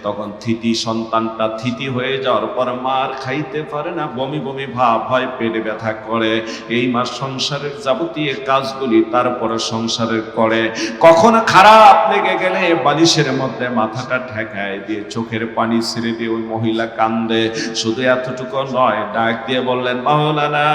তখন সন্তানটা থিতি হয়ে যাওয়ার পর মার খাইতে পারে না, বমি বমি ভাব হয়, পেটে ব্যথা করে। এই মা সংসারের যাবতীয় কাজগুলি তারপরে সংসারের করে। কখনো খারাপ লেগে গেলে বালিশের মধ্যে মাথাটা ঠেকায় দিয়ে চোখের পানি ছেড়ে দিয়ে ওই মহিলা কান্দে। শুধু এতটুকু নয়, ডাক দিয়ে বললেন, মাওলানা,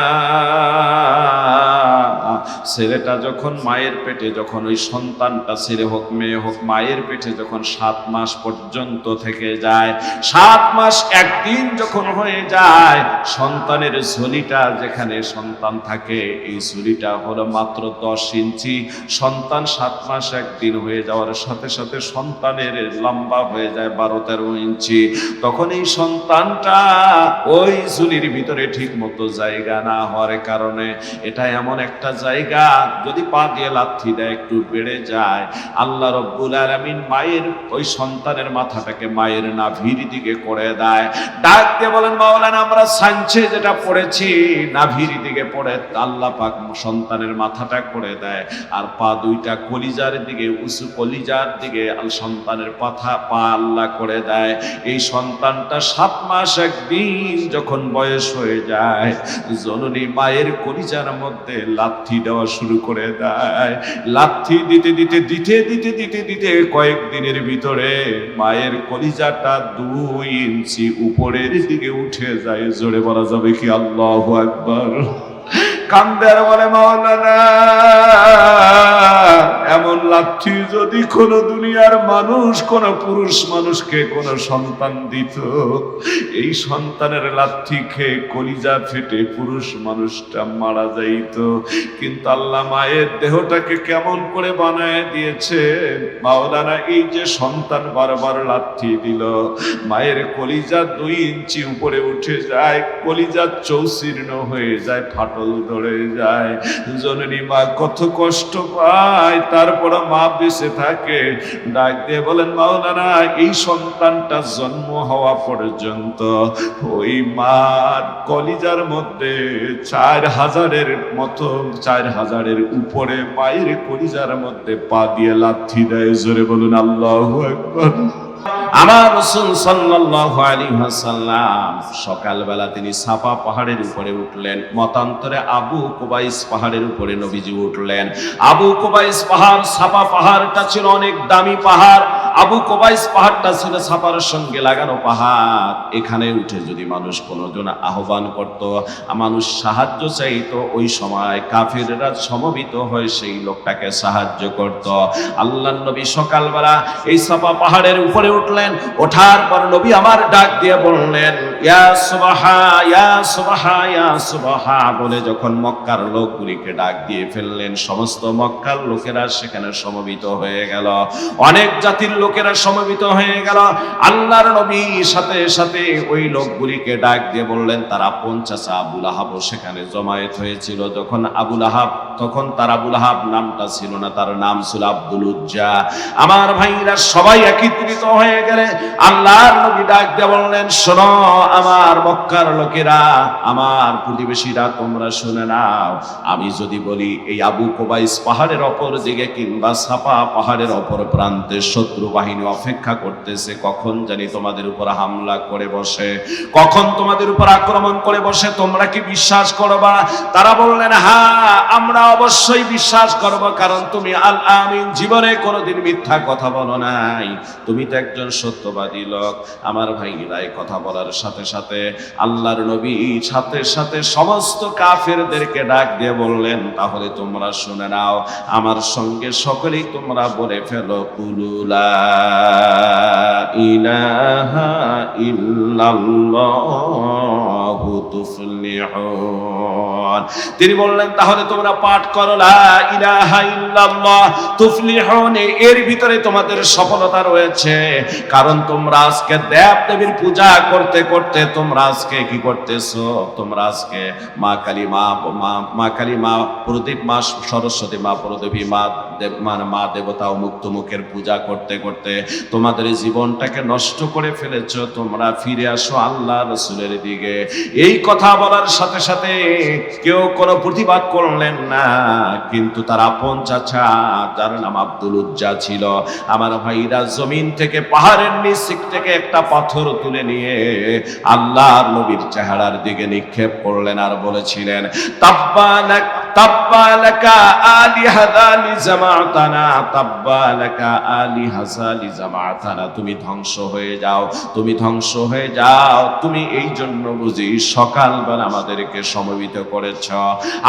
ছেলেটা যখন মায়ের পেটে, যখন ওই সন্তানটা ছেলে হোক মেয়ে হোক মায়ের পেটে যখন 7 মাস পর্যন্ত থেকে যায়, 7 মাস একদিন যখন হয়ে যায়, সন্তানের ঝুলিটা, যেখানে সন্তান থাকে এই ঝুলিটা হলো মাত্র 10 ইঞ্চি। সন্তান 7 মাস একদিন হয়ে যাওয়ার সাথে সাথে সন্তানের লম্বা হয়ে যায় 12-13 ইঞ্চি। তখন এই সন্তানটা ওই ঝুলির ভিতরে ঠিক মতো জায়গা না হওয়ার কারণে, এটা এমন একটা জায়গা যদি পা দিয়ে লাথি দেয় একটু বেড়ে যায়। আল্লাহ রব্বুল আলামিন মায়ের ওই সন্তানের মাথাটাকে মায়ের নাভির দিকে করে দেয়। ডাক দিয়ে বলেন, মাওলানা, আমরা সাইন্সে যেটা পড়েছি, নাভির দিকে পড়ে আল্লাহ পাক সন্তানের মাথাটা করে দেয়, আর পা দুইটা কলিজার দিকে, উঁচু কলিজার দিকে সন্তানের পা আল্লাহ করে দেয়। এই সন্তানটা 7 মাস একদিন যখন বয়স হয়ে যায়, জননী মায়ের কলিজার মধ্যে লাথি দেওয়া শুরু করে দেয়। লাথি দিতে দিতে দিতে দিতে দিতে দিতে কয়েকদিনের ভিতরে মায়ের কলিজাটা 2 ইঞ্চি উপরের দিকে উঠে যায়। জোরে বলা যাবে কি আল্লাহু আকবার? কান্দে আর বলে, মাওলানা, এমন লাথি যদি কোন দুনিয়ার মানুষ, কোন পুরুষ মানুষকে কোন সন্তান দিত, এই সন্তানের লাথি খেয়ে কলিজা ফেটে পুরুষ মানুষটা মারা যাইত। কিন্তু আল্লাহ মায়ের দেহটাকে কেমন করে বানায় দিয়েছে মাওলানা, এই যে সন্তান বারবার লাথি দিল, মায়ের কলিজা 2 ইঞ্চি উপরে উঠে যায়, কলিজা চৌচির্ণ হয়ে যায়, ফাটল ধরে যায়। জননী মা কত কষ্ট পায়, তারপর মা বেঁচে থাকে। ডাক দিয়ে বলেন, মাওলানা, এই সন্তানটা জন্ম হওয়া পর্যন্ত ওই মার কলিজার মধ্যে 4000-এর মতো, 4000-এর উপরে মায়ের কলিজার মধ্যে পা দিয়ে লাথি দেয়। জোরে বলুন আল্লাহু আকবার। আমার রাসূল সাল্লাল্লাহু আলাইহি ওয়াসাল্লাম সকালবেলা তিনি সাফা পাহাড়ের উপরে উঠলেন। মতান্তরে আবু কুবাইস পাহাড়ের উপরে নবীজি উঠলেন। আবু কুবাইস পাহাড়, সাফা পাহাড়টা ছিল অনেক দামি পাহাড়। আবু কুবাইস পাহাড়টা ছিল সাফার সঙ্গে লাগানো পাহাড়। এখানে উঠে যদি মানুষ কোনোজন আহ্বান করত, মানুষ সাহায্য চাইতো, ওই সময় কাফিররা সমবেত হয়ে সেই লোকটাকে সাহায্য করত। আল্লাহর নবী সকালবেলা এই সাফা পাহাড়ের উপরে উঠলেন। ওঠার পর নবী আমার ডাক দিয়ে বললেন, ইয়া সুবহা, ইয়া সুবহা, ইয়া সুবহা বলে যখন মক্কার লোকগুলিকে ডাক দিয়ে ফেললেন, সমস্ত মক্কার লোকেরা সেখানে সমবেত হয়ে গেল। অনেক জাতির লোকেরা সমবেত হয়ে গেল। আল্লাহর নবী সাথে সাথে ওই লোকগুলিকে ডাক দিয়ে বললেন, তার আপন চাচা আবু লাহাব সেখানে জমায়েত হয়েছিল। যখন আবু লাহাব, তখন তার আবু লাহাব নামটা ছিল না, তার নাম ছিল আব্দুল উজ্জা। আমার ভাইরা সবাই একত্রিত হয়ে গেলে আল্লাহর নবী ডাক দিয়ে বললেন, শোনো আমার মক্কার লোকেরা, আমার প্রতিবেশীরা, তোমরা শুনে নাও। আমি যদি বলি এই আবু কুবাইস পাহাড়ের অপর দিকে কিংবা সাফা পাহাড়ের অপর প্রান্তে শত্রু বাহিনী অপেক্ষা করতেছে, কখন জানি তোমাদের উপর হামলা করে বসে, কখন তোমাদের উপর আক্রমণ করে বসে, তোমরা কি বিশ্বাস করবা? তারা বললেন, হ্যাঁ, আমরা অবশ্যই বিশ্বাস করব, কারণ তুমি আল আমিন, জীবনে কোনোদিন মিথ্যা কথা বলো নাই, তুমি তো একজন সত্যবাদী লোক। আমার ভাইরা এই কথা বলার সাথে সাথে আল্লাহর নবী সাথে সাথে সমস্ত কাফেরদেরকে ডাক দিয়ে বললেন, তাহলে তোমরা শুনে নাও, আমার সঙ্গে সকলেই তোমরা বলে ফেলো, কুলু লা ইলাহা ইল্লাল্লাহু তুফলিহুন। তিনি বললেন, তাহলে তোমরা পাঠ করো লা ইলাহা ইল্লাল্লাহ তুফলিহুন, এর ভিতরে তোমাদের সফলতা রয়েছে। কারণ তোমরা আজকে দেব দেবীর পূজা করতে করতে তোমরা আজকে কি করতেছো? তোমরা আজকে মা কালী, মা কালী, মা প্রদীপ, মা সরস্বতী, মা প্রদেবী, মা দেবতা ও মুক্তমুখের পূজা করতে করতে তোমাদের জীবনটাকে নষ্ট করে ফেলেছো। তোমরা ফিরে আসো আল্লাহ রাসূলের দিকে। এই কথা বলার সাথে সাথে কেউ কোনো প্রতিবাদ করলেন না, কিন্তু তার আপন চাচা যার নাম আব্দুল উজ্জা ছিল, আমার ভাইরা জমিন থেকে পাহাড়ের নিচ থেকে একটা পাথর তুলে নিয়ে আল্লাহর নবীর চেহারার দিকে নিক্ষেপ করলেন আর বলেছিলেন, তাব্বালাক তাব্বালাকা আলিহাযালি জামাতানা, তাব্বালাকা আলিহাযালি জামাতানা, তুমি ধ্বংস হয়ে যাও, তুমি ধ্বংস হয়ে যাও, তুমি এই জন্য বুঝি সকালবেলা আমাদেরকে সমবেত করেছ।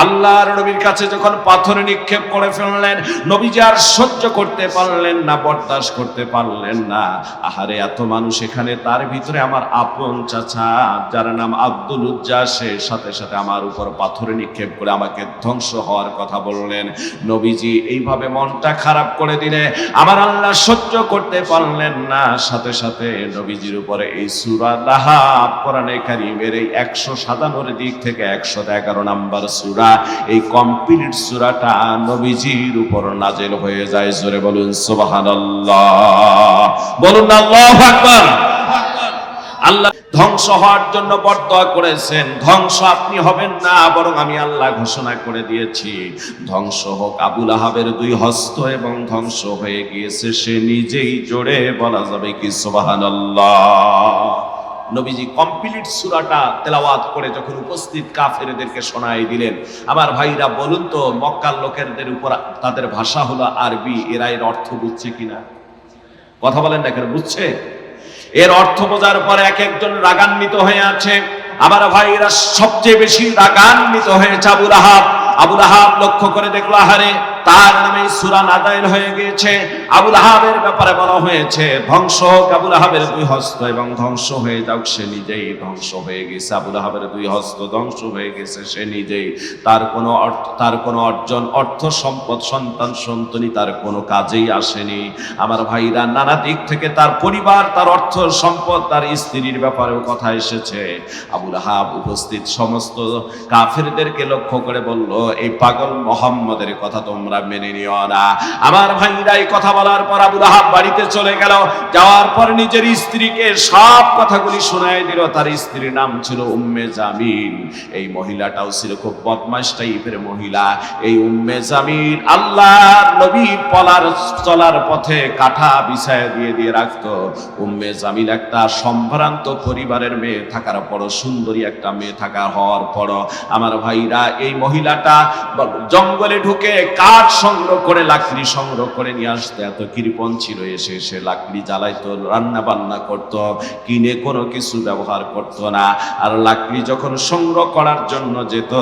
আল্লাহর নবীর কাছে যখন পাথর নিক্ষেপ করে ফেললেন, নবীজি আর সহ্য করতে পারলেন না, বরদাস্ত করতে পারলেন না। আহারে, এত মানুষ এখানে, তার ভিতরে আমার আপন চাচা যার নাম আব্দুল উজ্জা, সে সাথে সাথে আমার উপর পাথর নিক্ষেপ করে আমাকে ধ্বংস হওয়ার কথা বললেন। নবীজি এইভাবে মনটা খারাপ করে দিলে আমার আল্লাহ সহ্য করতে পারলেন না, সাথে সাথে নবীজির উপরে এই সূরা লাহাব, কোরআনে কারীমের এই 157 দিক থেকে 111 নাম্বার সূরা, এই কমপ্লিট সূরাটা নবীজির উপর নাযিল হয়ে যায়। জোরে বলুন সুবহানাল্লাহ, বলুন আল্লাহু আকবার। আল্লাহ ধ্বংস হওয়ার জন্য বরদোয়া করেছেন, ধ্বংস আপনি হবেন না, বরং আমি আল্লাহ ঘোষণা করে দিয়েছি ধ্বংস হোক আবু লাহাবের 2 হস্ত, এবং ধ্বংস হয়ে গিয়েছে সে নিজেই। জোরে বলা যাবে কি সুবহানাল্লাহ। নবীজি কমপ্লিট সূরাটা তেলাওয়াত করে যখন উপস্থিত কাফেরদেরকে শোনায় দিলেন, আমার ভাইরা বলুন তো, মক্কার লোকেদের উপর তাদের ভাষা হলো আরবি, এরা এর অর্থ বুঝছে কিনা? কথা বলেন না কেন, বুঝছে? এর অর্থ বোঝার পরে এক একজন রাগান্বিত হয়ে আছে। আমার ভাইরা সবচেয়ে বেশি রাগান্বিত হয়েছে আবু লাহাব। আবু লাহাব লক্ষ্য করে দেখলো, আহারে, তার নামে সূরা নাযিল হয়ে গিয়েছে। আবু লাহাবের ব্যাপারে বলা হয়েছে ধ্বংস হোক আবু লাহাবের 2 হস্ত, এবং ধ্বংস হয়ে যাক সে নিজেই। ধ্বংস হয়ে গেছে আবু লাহাবের 2 হস্ত, ধ্বংস হয়ে গেছে সে নিজেই। তার কোনো অর্জন, অর্থ সম্পদ, সন্তান সন্ততি তার কোনো কাজেই আসেনি। আমার ভাইরা, নানা দিক থেকে তার পরিবার, তার অর্থ সম্পদ, তার স্ত্রীর ব্যাপারেও কথা এসেছে। আবু লাহাব উপস্থিত সমস্ত কাফেরদেরকে লক্ষ্য করে বলল, এই পাগল মুহাম্মদের কথা তোমরা মেনে নিও না। আমার ভাইরা, এই কথা বলার পর আবু লাহাব বাড়িতে চলে গেল। যাওয়ার পর নিজের স্ত্রীকে সব কথাগুলি শোনায় দিল। তার স্ত্রীর নাম ছিল উম্মে জামিল। এই মহিলাটাও ছিল খুব বদমাশ টাইপের মহিলা। এই উম্মে জামিল আল্লাহর নবীর চলার পথে কাঁটা বিছায় দিয়ে রাখতো। উম্মে জামিল একটা সম্ভ্রান্ত পরিবারের মেয়ে থাকার পর, সুন্দরী একটা মেয়ে থাকা হওয়ার পর, আমার ভাইরা, এই মহিলাটা জঙ্গলে ঢুকে কাঠ সংগ্রহ করে, লাকড়ি সংগ্রহ করে নিয়ে আসতে এত কৃপণ ছিল। এসে সে লাকড়ি জ্বালাইতো, রান্না বান্না করত, কিনে কোনো কিছু ব্যবহার করত না। আর লাকড়ি যখন সংগ্রহ করার জন্য যেত,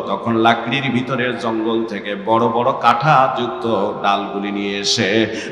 তখন লাকড়ির ভিতরের জঙ্গল থেকে বড় বড় কাঠা যুক্ত ডালগুলি নিয়ে এসে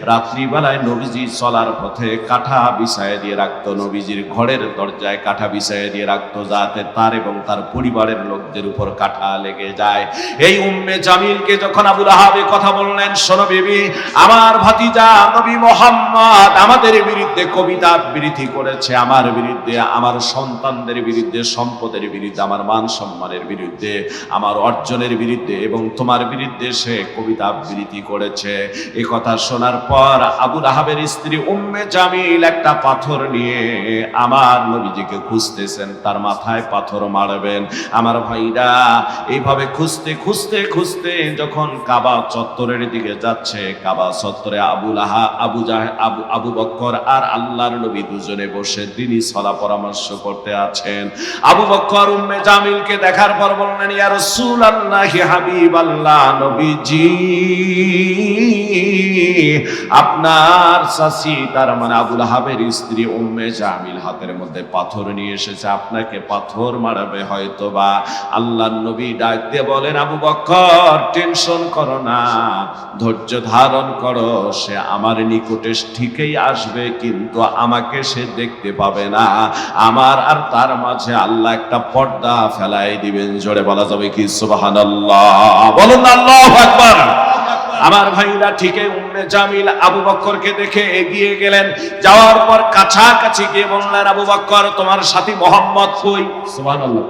রাত্রিবেলায় নবীজি চলার পথে কাঠা বিছায় দিয়ে রাখতো। নবীজির ঘরের দরজায় কাঠা বিছায় দিয়ে রাখতো, যাতে তার এবং তার পরিবারের লোকদের উপর কাঠা লেগে যায়। এই উম্মে জামিলকে যখন আবু লাহাব কথা বললেন, শোনো বিবি, আমার ভাতিজা নবী মুহাম্মদ আমাদের বিরুদ্ধে কবিতা আবৃত্তি করেছে, আমার বিরুদ্ধে, আমার সন্তানদের বিরুদ্ধে, সম্পদের বিরুদ্ধে, আমার মান সম্মানের বিরুদ্ধে, আমার অর্জনের বিরুদ্ধে এবং তোমার বিরুদ্ধে সে কবিতা আবৃত্তি করেছে। এই কথা শোনার পর আবু লাহাবের স্ত্রী উম্মে জামিল একটা পাথর নিয়ে আমার নবীজিকে খুঁজতেছেন, তার মাথায় পাথর মারবেন। আমার ভাইরা, এইভাবে খুঁজতে খুঁজতে খুঁজতে যখন কাবা চত্বরের দিকে যাচ্ছে, কাবা চত্বরে আবু বকর আর আল্লাহর নবী দুজনে বসে দিনই সলা পরামর্শ করতে আছেন। আবু বকর উম্মে জামিলকে দেখার পর বললেন, ইয়া রাসূলুল্লাহ, হাবিবাল্লাহ, নবীজি, আপনার চাচি, তার মানে আবু লাহাবের স্ত্রী উম্মে জামিল হাতের মধ্যে পাথর নিয়ে এসেছে, আপনাকে পাথর মারবে হয়তোবা। আল্লাহর নবী ডাক দিয়ে বলেন, আবু বকর, টেনশন করো না, ধৈর্য ধারণ করো, সে আমার নিকটে ঠিকই আসবে, কিন্তু আমাকে সে দেখতে পাবে না। আমার আর তার মাঝে আল্লাহ একটা পর্দা ফেলাই দিবেন। জোরে বলা যাবে কি সুবহানাল্লাহ, বলুন আল্লাহু আকবার। আমার ভাইরা, ঠিকই উম্মে জামিল আবু বকরকে দেখে এগিয়ে গেলেন। যাওয়ার পর কাছাকাছি গিয়ে বললেন, আবু বকর, তোমার সাথী মুহাম্মদ কই? সুবহানাল্লাহ।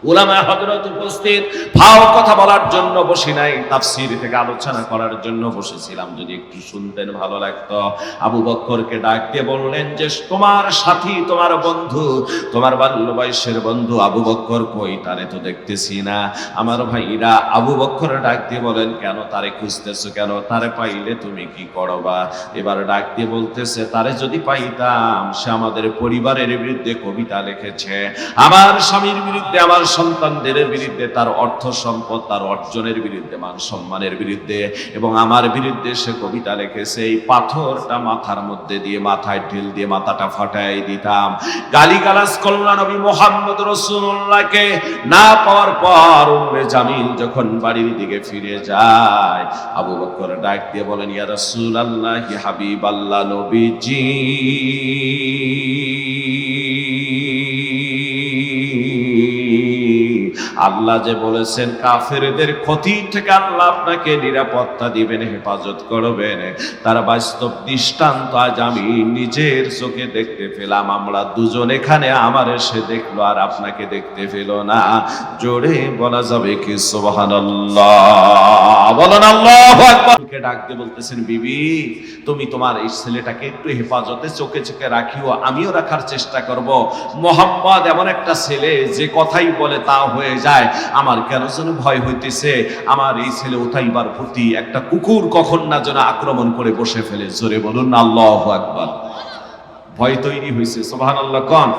উলামা হযরত উপস্থিত, ফাও কথা বলার জন্য বসি নাই, তাফসীর থেকে আলোচনা করার জন্য বসেছিলাম। যদি একটু শুনতেন ভালো লাগতো। আবু বকরকে ডাক দিয়ে বললেন যে তোমার সাথী, তোমার বন্ধু, তোমার বাল্য বয়সের বন্ধু আবু বকর কই? তারে তো দেখতেছি না। আমার ভাইরা আবু বকর ডাক দিয়ে বলেন, কেন তারে খুঁজতেছো কেন? তারে পাইলে তুমি কি করবা? এবার ডাক দিয়ে বলতেছে, তারে যদি পাইতাম, সে আমাদের পরিবারের বিরুদ্ধে কবিতা লিখেছে, আমার স্বামীর বিরুদ্ধে, আমার সন্তানদের বিরুদ্ধে, তার অর্থ সম্পদ, তার অর্জনের বিরুদ্ধে, মান সম্মানের বিরুদ্ধে এবং আমার বিরুদ্ধে সে কবিতা লিখেছে। এই পাথরটা মাথার মধ্যে দিয়ে, মাথায় ঢিল দিয়ে মাথাটা ফাটাই দিতাম। গালিগালাজ করল নবী মুহাম্মদ রাসূলুল্লাহকে। না পাওয়ার পর উম্মে জামিল যখন বাড়ির দিকে ফিরে যায়, আবু বকর ডাক দিয়ে বলেন, ইয়া রাসূলুল্লাহ, ইয়া হাবিবাল্লাহ, নবীজি, আল্লাহ যে বলেছেন কাফেরদের ক্ষতি থেকে আল্লাহ আপনাকে নিরাপত্তা দিবেন, হেফাজত করবেন, তার বাস্তব দৃষ্টান্ত আজ আমি নিজের চোখে দেখতে পেলাম। আমরা দুজন এখানে, আমার এসে দেখলো আর আপনাকে দেখতে পেল না। জোরে বলা যাবে কি সুবহানাল্লাহ? বলেন আল্লাহু আকবার। কে ডাক দিয়ে বলতেছেন, বিবি, তুমি তোমার এই ছেলেটাকে একটু হেফাজতে চোখে চোখে রাখিও, আমিও রাখার চেষ্টা করব। মোহাম্মদ এমন একটা ছেলে, যে কথাই বলে তা হয়ে যায়। আমার কেন যেন ভয় হইতেছে, আমার এই ছেলে উতাইবার প্রতি একটা কুকুর কখন না যেন আক্রমণ করে বসে ফেলে। জোরে বলুন আল্লাহু আকবার। ভয় তৈরি হয়েছে। সুবহানাল্লাহ। কোন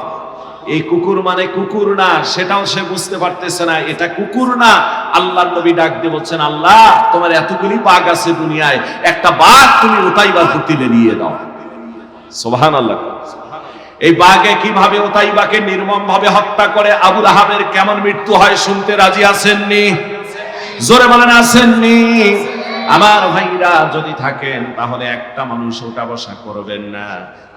এই কুকুর মানে কুকুর না, সেটাও সে বুঝতে পারতেছে না, এটা কুকুর না। আল্লাহর নবী ডাক দিয়ে বলছেন, আল্লাহ, তোমার এতগুলি বাঘ আছে দুনিয়ায়, একটা বাঘ তুমি উতাইবার প্রতি নিয়ে দাও। সুবহানাল্লাহ। এই বাঘে কিভাবে উতাইবাকে নির্মম ভাবে হত্যা করে, আবু লাহাবের কেমন মৃত্যু হয় শুনতে রাজি আছেননি? জোরে বলেন, আসেননি? আমার ভাইরা যদি থাকেন তাহলে একটা মানুষ ওঠা বসা করবেন না।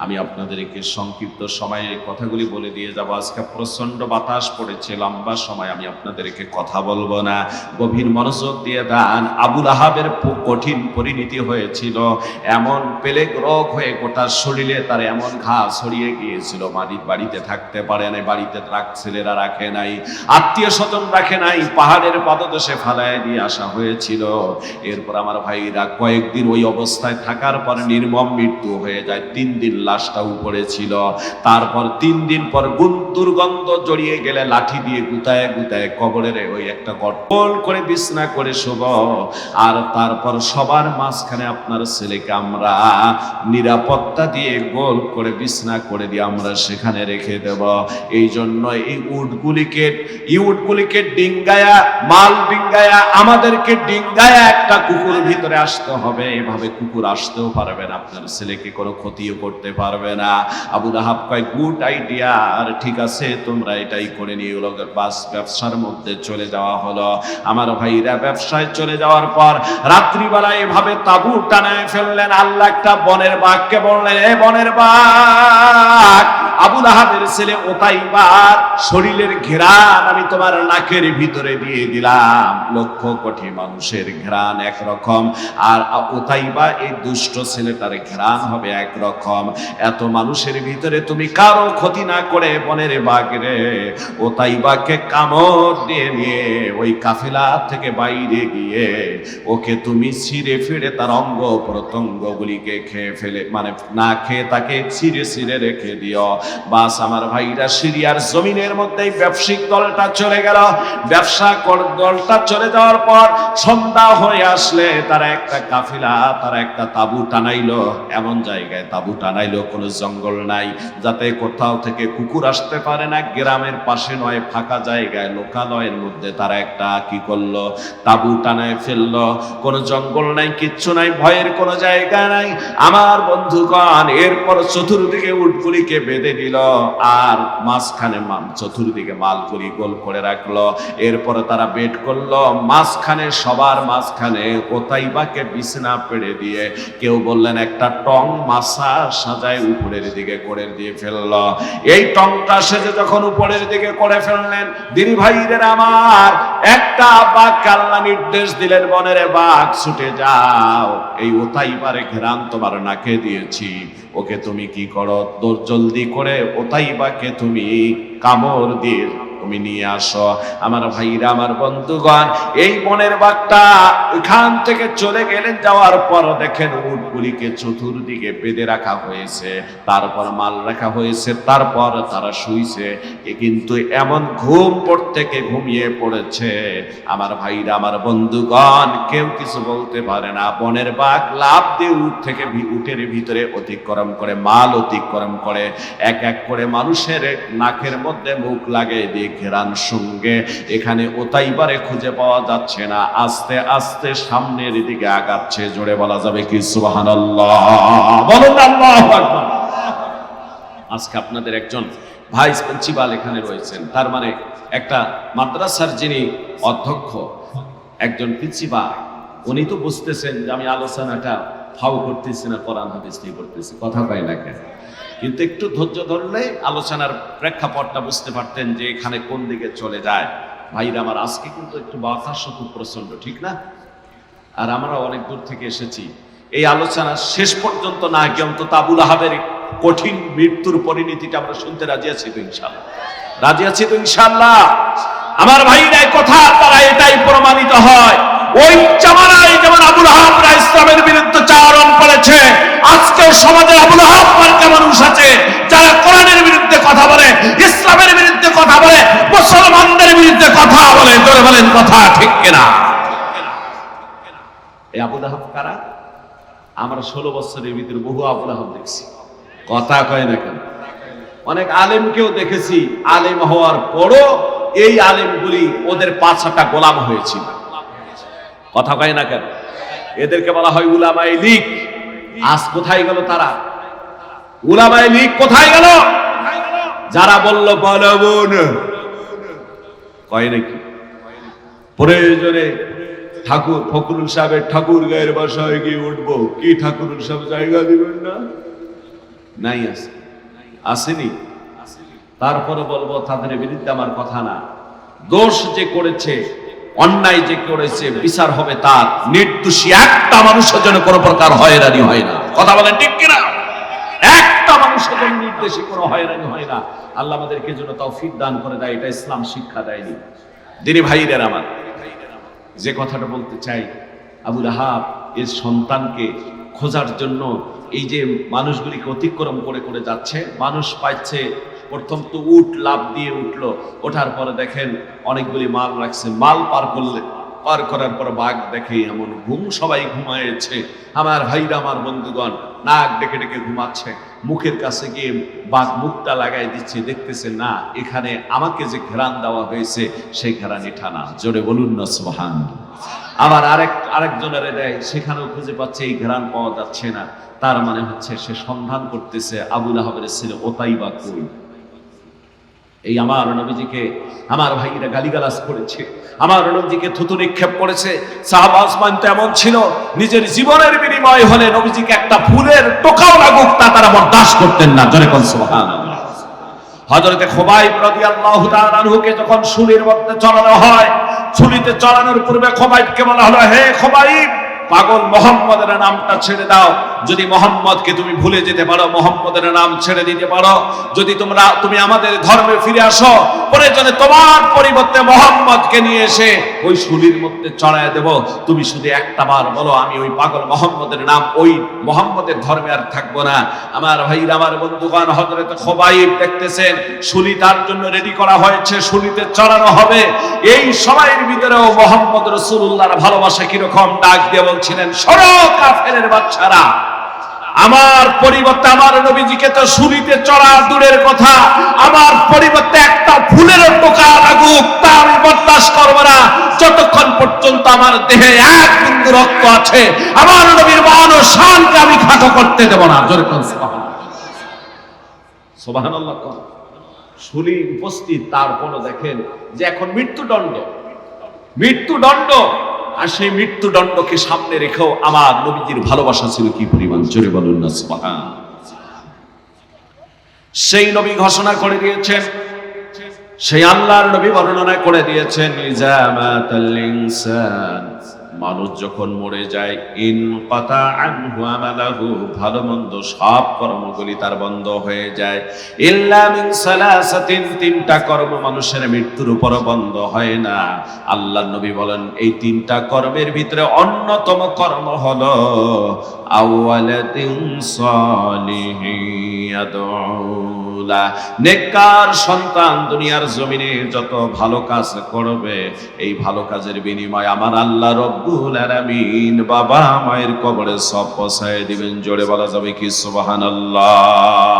আমি আপনাদেরকে সংক্ষিপ্ত সময়ে কথাগুলি বলে দিয়ে যাব। আজকে প্রচন্ড বাতাস পড়েছে, লম্বা সময় আমি আপনাদেরকে কথা বলবো না, গভীর মনোযোগ দিয়ে দেন। আবু লাহাবের কঠিন পরিণতি হয়েছিল, এমন প্লেগ রোগ হয়ে গোটা শরীরে তার এমন ঘা ছড়িয়ে গিয়েছিল, বাড়িতে থাকতে পারে নাই, বাড়িতে ছেলেরা রাখে নাই, আত্মীয় স্বজন রাখে নাই, পাহাড়ের পাদদেশে ফালায় দিয়ে আসা হয়েছিল। এরপর আমার ভাইরা কয়েকদিন ওই অবস্থায় থাকার পর নির্মম মৃত্যু হয়ে যায়। 3 দিন লাশটা উপরে ছিল। তারপর 3 দিন পর দুর্গন্ধ জড়িয়ে গেলে লাঠি দিয়ে গুতায় গুতায় কবরের ওই একটা গর্ত করে বিছনা করে শোব। আর তারপর সবার মাঝখানে আপনার ছেলেকে আমরা নিরাপত্তা দিয়ে গোল করে বিছনা করে দিয়ে আমরা সেখানে রেখে দেব। এই জন্য এই উটগুলিকে ডিঙ্গায়া, মাল ডিঙ্গায়া, আমাদেরকে ডিঙ্গায়া একটা কুকুর ভিতরে আসতে হবে। এভাবে কুকুর আসতেও পারবে না, আপনার ছেলেকে কোনো ক্ষতিও করতে পারবে না। আবু লাহাব কয়, গুড আইডিয়া, আর ঠিক আছে, তোমরা এটাই করে নিয়ে লোকের বাস ব্যবসার মধ্যে চলে যাওয়া হলো। আমার ভাইরা ব্যবসায় চলে যাওয়ার পর রাত্রিবেলা এভাবে তাবু টানায় ফেললেন। আল্লাহ একটা বনের বাঘকে বললেন, এ বনের বাঘ, আবু লাহাবের ছেলে উতাইবার শরীরের ঘ্রাণ আমি তোমার নাকের ভিতরে দিয়ে দিলাম। লক্ষ কোটি মানুষের ঘ্রাণ একরকম, আর উতাইবা এই দুষ্ট ছেলেটার ঘ্রাণ হবে একরকম। এত মানুষের ভিতরে তুমি কারো ক্ষতি না করে বনের বাঘরে উতাইবাকে কামড় দিয়ে নিয়ে ওই কাফেলা থেকে বাইরে গিয়ে ওকে তুমি ছিঁড়ে ফিরে তার অঙ্গ প্রত্যঙ্গ গুলিকে খেয়ে ফেলে, মানে না খেয়ে তাকে ছিঁড়ে ছিঁড়ে রেখে দিও। বাস আমার ভাইরা, সিরিয়ার জমিনের মধ্যে ব্যবসায়িক দলটা চলে গেল। ব্যবসা দলটা চলে যাওয়ার পর সন্ধ্যা হয়ে আসলে তারা একটা কাফিলা, তারা একটা তাবু টানাইলো। এমন জায়গায় তাবু টানাইলো কোনো জঙ্গল নাই, যাতে কোথাও থেকে কুকুর আসতে পারে না। গ্রামের পাশে নয়, ফাঁকা জায়গায় লোকালয়ের মধ্যে তারা একটা কি করলো, তাবু টানায় ফেললো। কোনো জঙ্গল নাই, কিচ্ছু নাই, ভয়ের কোনো জায়গা নাই। আমার বন্ধুগণ, এরপর চতুর্দিকে উটগুলিকে বেঁধে দিল, আর মাঝখানে চতুর্দিকে মালগুলি গোল করে রাখলো। এরপরে তারা বেড করলো মাঝখানে, সবার মাঝখানে উতাইবাকে বিছানা পেড়ে দিয়ে, কেউ বললেন একটা টং মাছা সাজায় উপরের দিকে করে দিয়ে ফেললো। এই টংটা সেজে যখন উপরের দিকে করে ফেললেন, দিদি ভাইদের আমার, একটা বাঘ আল্লাহ নির্দেশ দিলেন, বনের বাঘ ছুটে যাও, এই উতাইবারে ঘেরান তোমার নাকে দিয়েছি, ওকে তুমি কি করো, জলদি করে উতাইবাকে তুমি কামড় দিয়ে তুমি নিয়ে আসো। আমার ভাইরা, আমার বন্ধুগণ, এই বনের বাঘটা এখান থেকে চলে গেলেন। যাওয়ার পর দেখেন উটগুলিকে চতুর্দিকে বেঁধে রাখা হয়েছে, তারপর মাল রাখা হয়েছে, তারপর তারা শুইছে। কিন্তু এমন ঘুম থেকে ঘুমিয়ে পড়েছে আমার ভাইরা, আমার বন্ধুগণ, কেউ কিছু বলতে পারে না। বনের বাঘ লাফ দিয়ে উটের ভিতরে অতিক্রম করে, মাল অতিক্রম করে, এক এক করে মানুষের নাকের মধ্যে মুখ লাগিয়ে দিয়ে ঘেরান সঙ্গে এখানে ওতাইবারে খুঁজে পাওয়া যাচ্ছে না। আস্তে আস্তে সামনের দিকে আগাচ্ছে। জোরে বলা যাবে কি সুবহানাল্লাহ? বলুন আল্লাহু আকবার। আজকে আপনাদের একজন ভাইস প্রিন্সিপাল এখানে রয়েছেন, তার মানে একটা মাদ্রাসার যিনি অধ্যক্ষ, একজন প্রিন্সিপাল, উনি তো বুঝতেছেন যে আমি আলোচনাটা ফাও করতেছি না, কোরআন হাদিস নিয়ে করতেছি, কথা কয় না কেন? কিন্তু একটু ধৈর্য ধরলে আলোচনার প্রেক্ষাপটটা বুঝতে পারতেন যে এখানে কোন দিকে চলে যায়। ভাইরা আমার, আজকে কিন্তু একটু বাতাস খুব প্রচন্ড, ঠিক না? আর আমরা অনেক দূর থেকে এসেছি। এই আলোচনা শেষ পর্যন্ত না গিয়ে অন্তত আবু লাহাবের কঠিন মৃত্যুর পরিণতিটা আমরা শুনতে রাজি আছি তো ইনশাআল্লাহ? রাজি আছি তো ইনশাআল্লাহ? আমার ভাইরা, এই কথা তারা এটাই প্রমাণিত হয়। ওই জামানায় যেমন আবু লাহাবরা ইসলামের বিরুদ্ধে চারণ করেছে, আজকেও সমাজে আবু লাহাব মার্কা মানুষ আছে যারা কোরআনের বিরুদ্ধে কথা বলে, ইসলামের বিরুদ্ধে কথা বলে, মুসলমানদের বিরুদ্ধে কথা বলে। জোরে বলেন কথা ঠিক কিনা? এই আবু লাহাব কারা? আমরা 16 বছরের ভিতরে বহু আবু লাহাব দেখছি, কথা কয় না কেন? অনেক আলেমকেও দেখেছি, আলেম হওয়ার পরও এই আলেমগুলি ওদের পাছাটা গোলাম হয়েছিল, কথা কয় না কেন? এদেরকে বলা হয় উলামায়ে লীগ। আজ কোথায় গেল তারা? উলামায়ে লীগ কোথায় গেল? যারা বলল বলবো না, কয় নাকি প্রয়োজনে ঠাকুর ফখরুল সাহেবের ঠাকুর গায়ের বাসায় গিয়ে উঠবো, কি ঠাকুরুল সাহেব জায়গা দিবেন না? নাই, আছে, আসেনি। তারপরে বলবো তাদের বিরুদ্ধে আমার কথা না। দোষ যে করেছে, অন্যায় যে করেছে, বিচার হবে তার। নির্দোষী একটা মানুষের জন্য কোনো প্রকার হয়রানি হয় না, কথা বলেন ঠিক কিনা? একটা মানুষের জন্য নির্দোষী কোনো হয়রানি হয় না। আল্লাহ আমাদেরকে যেন তৌফিক দান করে দেয়, এটা ইসলাম শিক্ষা দেয়নি। দিনী ভাইরা আমার, যে কথাটা বলতে চাই, আবু লাহাব এর সন্তানকে খোঁজার জন্য এই যে মানুষগুলিকে অতিক্রম করে করে যাচ্ছে, মানুষ পাচ্ছে। প্রথম তো উট লাফ দিয়ে উঠলো, ওঠার পরে দেখেন অনেকগুলি মাল রাখছে। মাল পার করার পর বাঘ দেখে এমন ঘুম, সবাই ঘুমায়েছে। আমার ভাইরা, আমার বন্ধুগণ, নাক ডেকে ডেকে ঘুমাচ্ছে। মুখের কাছে গিয়ে বাঘ মুখটা লাগাই দিচ্ছে, দেখতেছে না এখানে আমাকে যে ঘেরান দেওয়া হয়েছে সেই ঘেরান এটা না। জোরে বলুন না সুবহানাল্লাহ। আবার আরেকজনের দেয়, সেখানেও খুঁজে পাচ্ছে এই ঘেরান পাওয়া যাচ্ছে না। তার মানে হচ্ছে সে সন্ধান করতেছে আবু লাহাবের ছেলে ওতাইবা কই। এই আমার নবীজিকে আমার ভাইরা গালিগালাজ করেছে, আমার নবীজিকে থুতু নিক্ষেপ করেছে। সাহাবা ওসমান তো এমন ছিল, নিজের জীবনের বিনিময় হলে নবীজিকে একটা ফুলের টোকাও লাগুক তা তারা বরদাস্ত করতেন না। জোরে কোন সুবহানাল্লাহ। হযরতে খুবাইব রাদিয়াল্লাহু তাআলা আনহুকে যখন শুলির মধ্যে চড়ানো হয়, শুলিতে চড়ানোর পূর্বে খুবাইবকে বলা হলো, হে খুবাইব, পাগল মোহাম্মদের নামটা ছেড়ে দাও। যদি মোহাম্মদকে তুমি ভুলে যেতে পারো, মোহাম্মদের নাম ছেড়ে দিতে পারো, যদি তুমি আমাদের ধর্মে ফিরে আসো, প্রয়োজনে তোমার পরিবর্তে মোহাম্মদকে নিয়ে এসে ওই শুলির মধ্যে চড়ায় দেব। তুমি শুধু একটা বার বলো, আমি ওই পাগল মোহাম্মদের নাম, ওই মোহাম্মদের ধর্মে আর থাকবো না। আমার ভাইরা, আমার বন্ধুগণ, হযরত খুবাইব দেখতেছেন শুলি তার জন্য রেডি করা হয়েছে, শুলিতে চড়ানো হবে। এই সময়ের ভিতরেও মোহাম্মদ রাসূলুল্লাহর ভালোবাসা কিরকম ডাক দিয়ে বলছিলেন, সরো কাফেরের বাচ্চারা, আমার পরিবর্তে আমার নবীজিকে তো শুলিতে চড়া দূরের কথা, আমার পরিবর্তে একটা ফুলের টোকা লাগুক তা আমি বরদাস্ত করব না, যতক্ষণ পর্যন্ত আমার দেহে এক বিন্দু রক্ত আছে, আমার নবীর মান ও শানকে আমি খাটো করতে দেব না। জোরে কোন সুবহানাল্লাহ। সুবহানাল্লাহ। শুলি উপস্থিত, তারপরও দেখেন যে এখন মৃত্যুদণ্ড, আর সেই মৃত্যুদণ্ডকে সামনে রেখেও আমার নবীজির ভালোবাসা ছিল কি পরিমাণ। জোরে বলুন না সুবহানাল্লাহ। সেই নবী ঘোষণা করে দিয়েছেন, সেই আল্লাহর নবী বর্ণনা করে দিয়েছেন, ইজা মাতাল ইনসান মানুষ যখন মরে যায় ইনকাতা আনহু আমালাহু, ভালো মন্দ সব কর্মগুলি তার বন্ধ হয়ে যায়। ইল্লা মিন সালাসাতিন, তিনটা কর্ম মানুষের মৃত্যুর উপর বন্ধ হয় না। আল্লাহর নবী বলেন এই তিনটা কর্মের ভিতরে অন্যতম কর্ম হলো আওয়ালাতিন সালিহিন ইয়াদউলা, নেককার সন্তান দুনিয়ার জমিনে যত ভালো কাজ করবে এই ভালো কাজের বিনিময়ে আমার আল্লাহ রব্বুল আলামিন বাবা মায়ের কবরে সব পৌঁছায় দিবেন। জোরে বলা যাবে কি সুবহানাল্লাহ।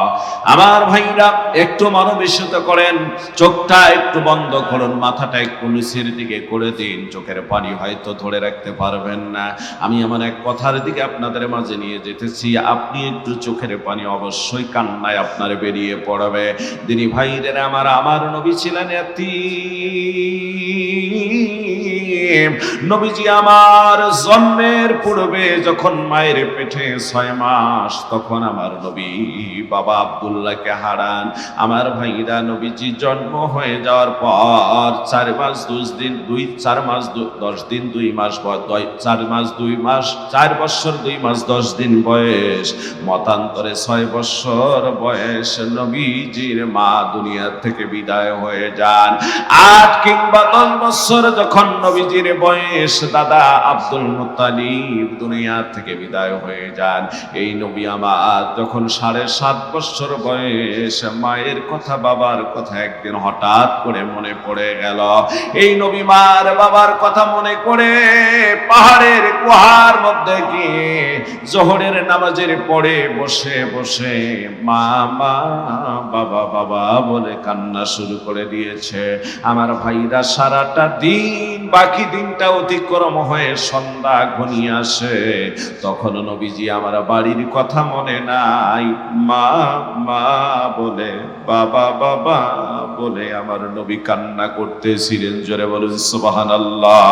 আমার ভাইরা একটু মনোবিশ্বাস করেন, চোখটা একটু বন্ধ করুন, মাথাটা একটু নিচের দিকে করে দিন। চোখের পানি হয়তো ধরে রাখতে পারবেন না, আমি আমার এক কথার দিকে আপনাদের মাঝে নিয়ে যেতেছি, আপনি একটু চোখের পানি অবশ্যই কান্নায় আপনার বেরিয়ে পড়বে। দিনী ভাইদের আমার নবী ছিলেন এতিম। নবীজি আমার জন্মের পূর্বে যখন মায়ের পেটে 6 মাস, তখন আমার নবী বাবা আব্দুল্লাহকে হারান। আমার ভাইরা নবীজি জন্ম হয়ে যাওয়ার পর 4 মাস 10 দিন 4 মাস 10 দিন 2 মাস 4 মাস 2 মাস 4 বছর 2 মাস 10 দিন বয়স, মতান্তরে 6 বছর বয়স নবীজির মা দুনিয়া থেকে বিদায় হয়ে যান। 8 কিংবা 10 বছর যখন নবীজির বয়স, দাদা আব্দুল মুত্তালিব দুনিয়া থেকে বিদায় হয়ে যান। এই নবী আমার যখন 7.5 বছর বয়স, মায়ের কথা বাবার কথা একদিন হঠাৎ করে মনে পড়ে গেল। এই নবী মার বাবার কথা মনে করে পাহাড়ের গুহার মধ্যে গিয়ে জোহরের নামাজের পরে বসে বসে মা মা বাবা বাবা বলে কান্না শুরু করে দিয়েছে। আমার ভাইরা সারাটা দিন, বাকি দিনটা অতিক্রম হয়ে সন্ধ্যা ঘনিয়ে আসে, তখন নবীজি আমার বাড়ির কথা মনে নাই, মা মা বলে বাবা বাবা বলে আমার নবী কান্না করতেছিলেন। জোরে বলুন সুবহানাল্লাহ।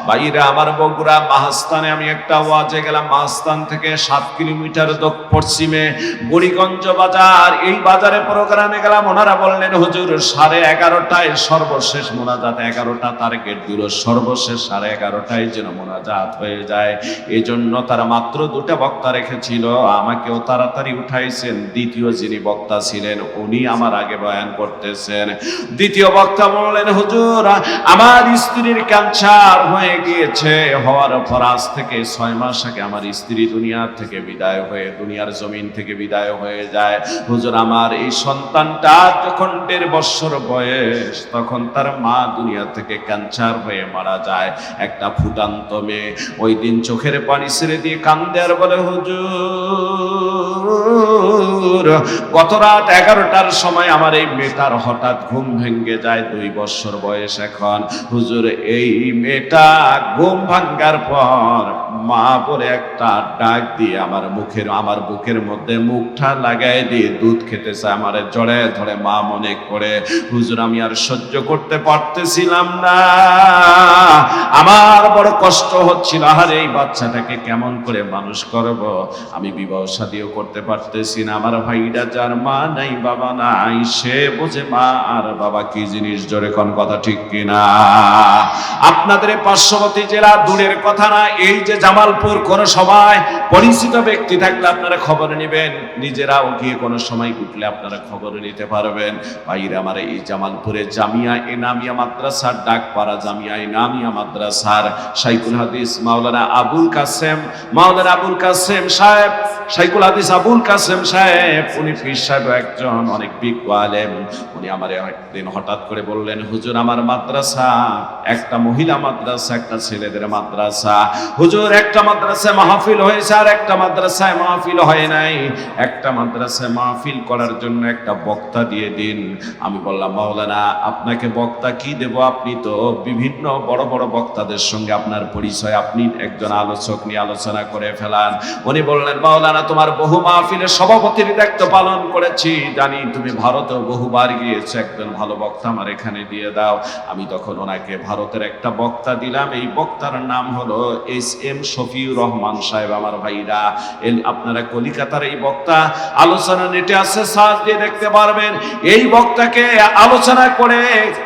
ভাইরা আমার বগুড়া মাহাস্থানে আমি একটা ওয়াজে গেলাম। মাহাস্থান থেকে 7 কিলোমিটার পশ্চিমে বুড়িগঞ্জ বাজার, এই বাজারে প্রোগ্রামে গেলাম। ওনারা বললেন হুজুর 11:30টায় সর্বশেষ মোনাজাত, 11টা টার্গেট দিল, সর্বশেষ 11:30টায় যেন মোনাজাত হয়ে যায়। এই জন্য তারা মাত্র 2টা বক্তা রেখেছিল, আমাকেও তাড়াতাড়ি উঠাইছেন। দ্বিতীয় যিনি বক্তা ছিলেন উনি আমার আগে বয়ান করতেছেন। দ্বিতীয় বক্তা বললেন হুজুর আমার স্ত্রীর ক্যান্সার হয়ে গিয়েছে, হওয়ার পর আজ থেকে 6 মাস আগে আমার স্ত্রী দুনিয়া থেকে বিদায় হয়ে, দুনিয়ার জমিন থেকে বিদায় হয়ে যায়। হুজুর আমার এই সন্তানটা যখন 1.5 বছর বয়স, তখন তার মা দুনিয়া থেকে ক্যান্সার হয়ে মারা যায়। একটা ফুটান্ত মেয়ে ওই দিন চোখের পানি ছেড়ে দিয়ে কান্দে আর বলে হুজুর গত রাত 11টার সময় আমার এই মেয়েটার হঠাৎ ঘুম ভেঙে যায়, 2 বছর বয়স এখন। হুজুর এই মেয়েটা ঘুম ভাঙ্গার পর মা বলে একটা ডাক দিয়ে আমার বুকের মধ্যে মুখটা লাগাই দিয়ে দুধ খেতে চায়, আমার জড়ে ধরে মা মনে করে। হুজুর আমি আর সহ্য করতে পারতেছিলাম না, আমার বড় কষ্ট হচ্ছিল। আর এই বাচ্চাটাকে কেমন করে মানুষ করব, আমি বিবাহ শাদীও করতে পারতেছি না। আমার ভাইরা যার মা নাই বাবা নাই, সে বোঝে মা আর বাবা কি জিনিস। জোরে কোন কথা ঠিক কিনা? আপনাদের পার্শ্ববর্তী জেলা দূরের কথা না, এই যে জামালপুর, কোন সময় পরিচিত ব্যক্তি থাকলে আপনারা খবর নেবেন, নিজেরাও গিয়ে কোনো সময় উঠলে আপনারা খবর নিতে পারবেন। ভাইরা আমার এই জামালপুরে জামিয়া এনামিয়া মাদ্রাসার, ডাকপাড়া জামিয়া এনামিয়া মাদ্রাসার শাইখুল হাদিস মাওলানা আবুল কাসেম সাহেব, শাইখুল হাদিস আবুল কাসেম সাহেব, উনি পীর সাহেব একজন অনেক বিজ্ঞ আলেম। উনি আমার একদিন হঠাৎ করে বললেন হুজুর আমার মাদ্রাসা, একটা মহিলা মাদ্রাসা, একটা ছেলেদের মাদ্রাসা। হুজুর একটা মাদ্রাসায় মাহফিল হয়েছে আর একটা মাদ্রাসায় মাহফিল হয় নাই। একটা মাদ্রাসায় মাহফিল করার জন্য একটা বক্তা দিয়ে দিন। আমি বললাম মাওলানা আপনাকে বক্তা কি দেব, আপনি তো বিভিন্ন বড় বড় বক্তাদের সঙ্গে আপনার পরিচয়, আপনি একজন আলোচক নিয়ে আলোচনা করে ফেলান। উনি বললেন মাওলানা তোমার বহু মাহফিলের সভাপতির দায়িত্ব পালন করেছি, জানি তুমি ভারতেও বহুবার গিয়েছো, একজন ভালো বক্তা আমার এখানে দিয়ে দাও। আমি তখন ওনাকে ভারতের একটা বক্তা দিলাম। এই বক্তার নাম হলো এস এম শফিউর রহমান সাহেব। আমার ভাইরা, আপনারা কলিকাতার এই বক্তা, আলোচনা নেটে আছে, সার্চ দিয়ে দেখতে পারবেন। এই বক্তাকে আলোচনা করে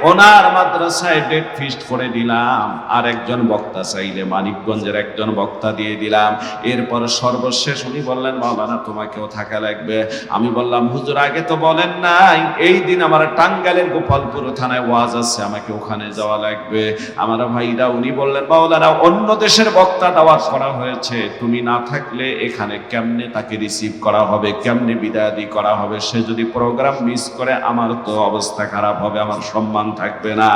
ওনার মাদ্রাসায় ডেট ফিক্সড করে দিলাম। আর একজন বক্তা চাইলে মানিকগঞ্জের একজন বক্তা দিয়ে দিলাম। এরপর সর্বশেষ উনি বললেন, মাওলানা তোমাকেও থাকা লাগবে। আমি বললাম, হুজুর আগে তো বলেন নাই, এই দিন আমার টাঙ্গাইলের গোপালপুর থানায় ওয়াজ আছে, আমাকে ওখানে যাওয়া লাগবে। আমার ভাইরা, উনি বললেন, মাওলানা অন্য দেশের বক্তা দাওয়াত করা হয়েছে, তুমি না থাকলে এখানে কেমনে তাকে রিসিভ করা হবে, কেমনে বিদায়াদি করা হবে? সে যদি প্রোগ্রাম মিস করে আমার তো অবস্থা খারাপ হবে, আমার সম্মান থাকবে না।